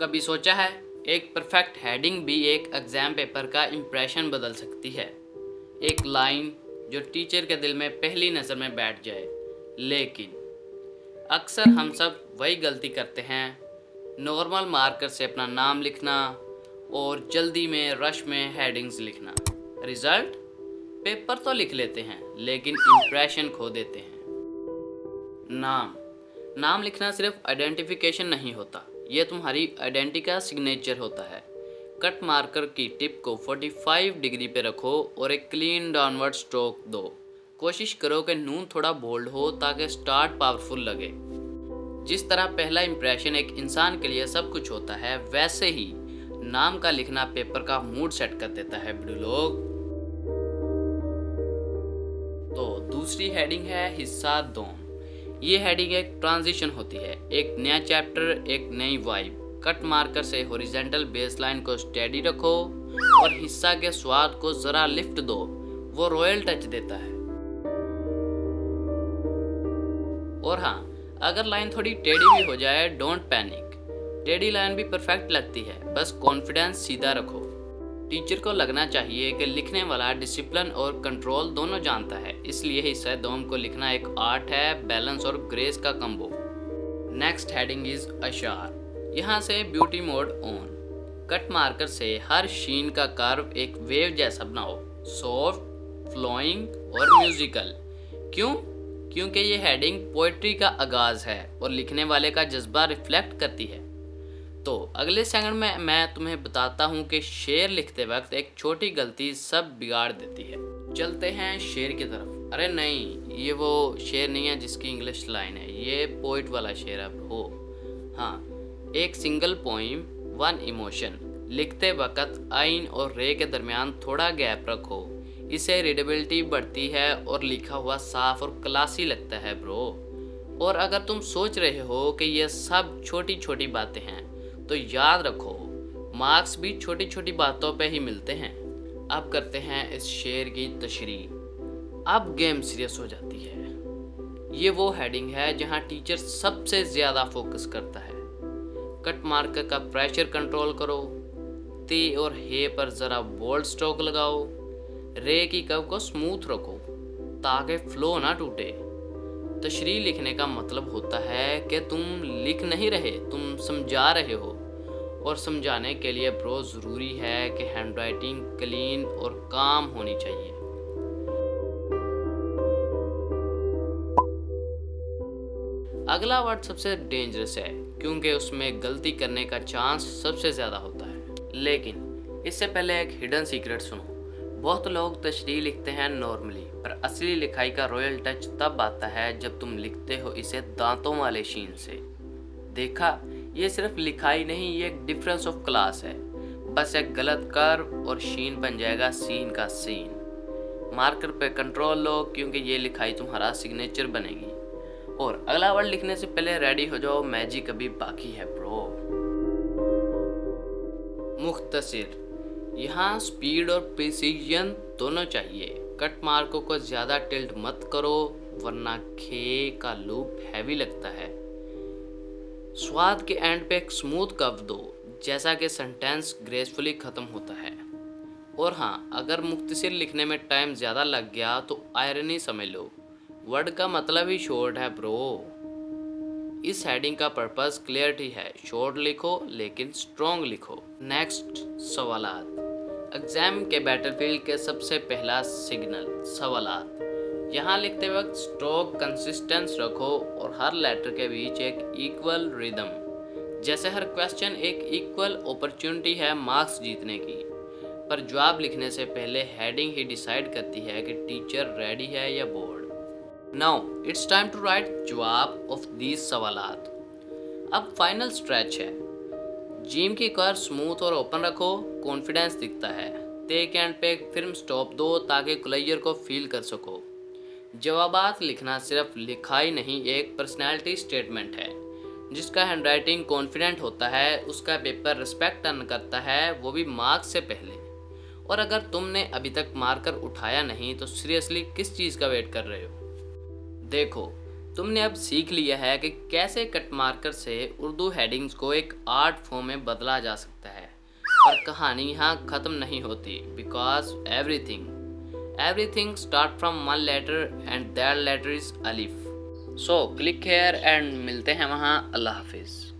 कभी सोचा है, एक परफेक्ट हेडिंग भी एक एग्ज़ाम पेपर का इम्प्रेशन बदल सकती है। एक लाइन जो टीचर के दिल में पहली नज़र में बैठ जाए। लेकिन अक्सर हम सब वही गलती करते हैं, नॉर्मल मार्कर से अपना नाम लिखना और जल्दी में रश में हेडिंग्स लिखना। रिज़ल्ट पेपर तो लिख लेते हैं लेकिन इम्प्रेशन खो देते हैं। नाम लिखना सिर्फ आइडेंटिफिकेशन नहीं होता, ये तुम्हारी आइडेंटिटी का सिग्नेचर होता है। कट मार्कर की टिप को 45 डिग्री पे रखो और एक क्लीन डाउनवर्ड स्ट्रोक दो। कोशिश करो कि नून थोड़ा बोल्ड हो ताकि स्टार्ट पावरफुल लगे। जिस तरह पहला इंप्रेशन एक इंसान के लिए सब कुछ होता है, वैसे ही नाम का लिखना पेपर का मूड सेट कर देता है बड़े लोग। तो दूसरी हेडिंग है हिस्सा 2। ये हेडिंग एक ट्रांजिशन होती है, एक नया चैप्टर, एक नई वाइब। कट मार्कर से हॉरिजॉन्टल बेसलाइन को स्टेडी रखो और हिस्सा के स्वाद को जरा लिफ्ट दो, वो रॉयल टच देता है। और हाँ, अगर लाइन थोड़ी टेढ़ी भी हो जाए, डोंट पैनिक। टेढ़ी लाइन भी परफेक्ट लगती है, बस कॉन्फिडेंस सीधा रखो। टीचर को लगना चाहिए कि लिखने वाला डिसिप्लिन और कंट्रोल दोनों जानता है, इसलिए हिस्सा 2 को लिखना एक आर्ट है, बैलेंस और ग्रेस का कम्बो। नेक्स्ट हेडिंग इज अशार। यहाँ से beauty mode on. Cut marker से हर शीन का कर्व एक वेव जैसा बनाओ, सॉफ्ट, फ्लोइंग और म्यूजिकल। क्यों? क्योंकि ये हेडिंग पोइट्री का आगाज है और लिखने वाले का जज्बा रिफ्लेक्ट करती है। तो अगले सेकंड में मैं तुम्हें बताता हूँ कि शेर लिखते वक्त एक छोटी गलती सब बिगाड़ देती है। चलते हैं शेर की तरफ। अरे नहीं, ये वो शेर नहीं है जिसकी इंग्लिश लाइन है, ये पोइट वाला शेर है ब्रो। हाँ, एक सिंगल पोइम, वन इमोशन। लिखते वक्त आइन और रे के दरमियान थोड़ा गैप रखो, इससे रीडेबिलिटी बढ़ती है और लिखा हुआ साफ और क्लासी लगता है ब्रो। और अगर तुम सोच रहे हो कि ये सब छोटी छोटी बातें हैं, तो याद रखो, मार्क्स भी छोटी छोटी बातों पे ही मिलते हैं। अब करते हैं इस शेर की तशरीह। अब गेम सीरियस हो जाती है। ये वो हेडिंग है जहां टीचर सबसे ज़्यादा फोकस करता है। कट मार्कर का प्रेशर कंट्रोल करो, ते और हे पर ज़रा बोल्ड स्ट्रोक लगाओ, रे की कर्व को स्मूथ रखो ताकि फ्लो ना टूटे। तशरीह लिखने का मतलब होता है कि तुम लिख नहीं रहे, तुम समझा रहे हो। और समझाने के लिए ब्रो ज़रूरी है कि हैंडराइटिंग क्लीन और काम होनी चाहिए। अगला वर्ड सबसे डेंजरस है क्योंकि उसमें गलती करने का चांस सबसे ज़्यादा होता है। लेकिन इससे पहले एक हिडन सीक्रेट सुनो। बहुत लोग तशरीह लिखते हैं नॉर्मली, पर असली लिखाई का रॉयल टच तब आता है जब तुम लिखते हो इसे दांतों वाले शीन से। देखा, ये सिर्फ लिखाई नहीं, ये एक डिफरेंस ऑफ क्लास है। बस एक गलत कर्व और शीन बन जाएगा सीन का सीन। मार्कर पे कंट्रोल लो क्योंकि ये लिखाई तुम्हारा सिग्नेचर बनेगी। और अगला वर्ड लिखने से पहले रेडी हो जाओ, मैजिक अभी बाकी है ब्रो। मुख्तसर। यहाँ स्पीड और प्रिसीजन दोनों चाहिए। कट मार्कों को ज़्यादा टिल्ट मत करो वरना खे का लूप हैवी लगता है। स्वाद के एंड पे एक स्मूथ कर्व दो, जैसा कि सेंटेंस ग्रेसफुली ख़त्म होता है। और हाँ, अगर मुख्तसर लिखने में टाइम ज़्यादा लग गया तो आयरनी समझ लो, वर्ड का मतलब ही शॉर्ट है ब्रो। इस हेडिंग का पर्पस क्लियरिटी है, शॉर्ट लिखो लेकिन स्ट्रॉन्ग लिखो। नेक्स्ट, सवालात। एग्जाम के बैटलफील्ड के सबसे पहला सिग्नल सवालात। यहाँ लिखते वक्त स्ट्रोक कंसिस्टेंस रखो और हर लेटर के बीच एक इक्वल रिदम। जैसे हर क्वेश्चन एक इक्वल अपॉर्चुनिटी है मार्क्स जीतने की। पर जवाब लिखने से पहले हेडिंग ही डिसाइड करती है कि टीचर रेडी है या board. Now it's time to write जवाब ऑफ दीज सवालात। अब फाइनल स्ट्रेच है। जीम की कर्व स्मूथ और ओपन रखो, कॉन्फिडेंस दिखता है। ते के एंड पे एक फिल्म स्टॉप दो ताकि क्लियर को फील कर सको। जवाबात लिखना सिर्फ लिखाई नहीं, एक पर्सनैलिटी स्टेटमेंट है। जिसका हैंडराइटिंग कॉन्फिडेंट होता है उसका पेपर रिस्पेक्ट अर्न करता है, वो भी मार्क्स से पहले। और अगर तुमने अभी तक मार्कर उठाया नहीं तो सीरियसली किस चीज़ का वेट कर रहे हो? देखो, तुमने अब सीख लिया है कि कैसे कट मार्कर से उर्दू हेडिंग्स को एक आर्ट फॉर्म में बदला जा सकता है। पर कहानी यहाँ ख़त्म नहीं होती, because everything start from one letter and that letter is अलिफ। सो क्लिक हेयर एंड मिलते हैं वहाँ। अल्लाह हाफिज़।